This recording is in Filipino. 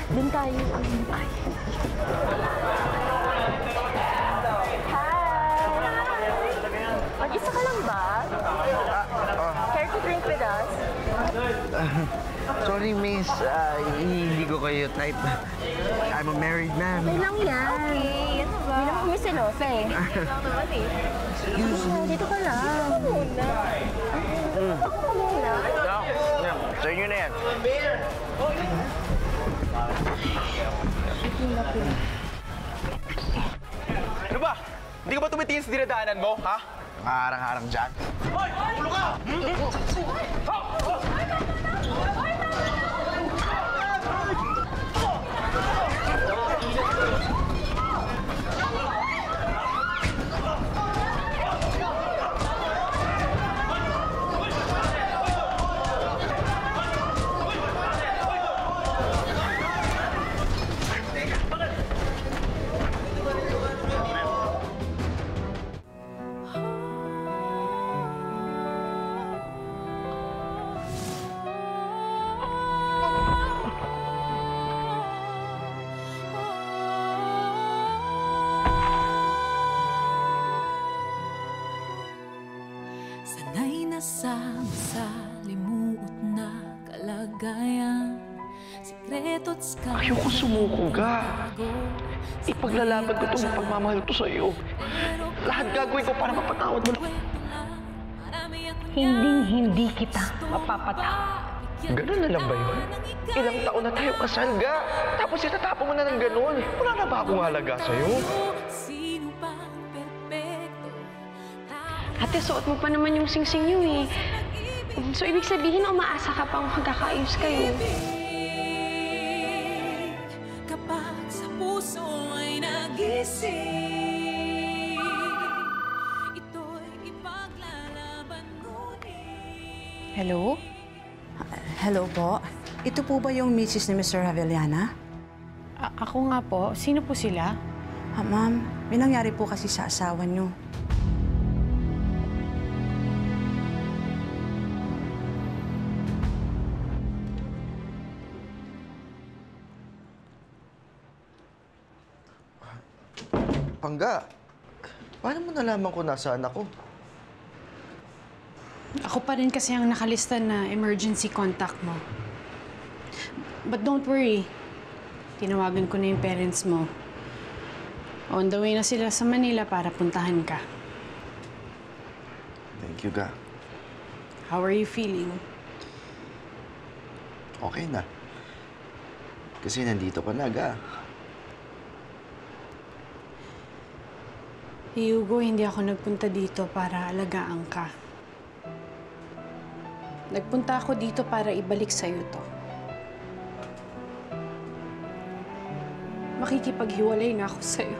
dun tayo. Ay. Mag-isa ka lang ba? Care to drink with us? Sorry, miss. Hindi ko kayo type. I'm a married man. Okay lang yan. Okay, ano ba? Hindi naman kami selosa eh. Excuse me. Dito ka lang. Ako muna. Ako ka muna. Sa inyo na yan. Ano ba? Hindi ka ba tumitingin sa dinadaanan mo, ha? Nakaharang-harang dyan. Hoy! Ulo ka! Sanay na sa masalimuot na kalagayan, sikreto at skandalo. Ayoko sumuko ka. Ipaglalaban ko itong pagmamahal ko sa'yo. Lahat gagawin ko para mapatawad mo. Hindi kita mapapatawad. Ganun na lang ba yun? Ilang taon na tayo kasal, ga. Tapos itatapon mo na ng ganun. Wala na ba akong halaga sa'yo? Ate, suot mo pa naman yung singsing niyo eh. So, ibig sabihin, umaasa ka pang magkakaayos kayo. Kapag sa puso ay nagising, ito'y ipaglalaban ngunit. Hello? Hello po. Ito po ba yung misis ni Mr. Javellana? Ako nga po. Sino po sila? Ma'am, may nangyari po kasi sa asawa niyo. Pangga, paano mo nalaman kung nasaan ako? Ako pa rin kasi ang nakalista na emergency contact mo. But don't worry. Tinawagan ko na yung parents mo. On the way na sila sa Manila para puntahan ka. Thank you, ga. How are you feeling? Okay na. Kasi nandito ka na, ga. Hugo, hindi ako nagpunta dito para alagaan ka. Nagpunta ako dito para ibalik sa'yo to. Makikipaghiwalay na ako sa'yo.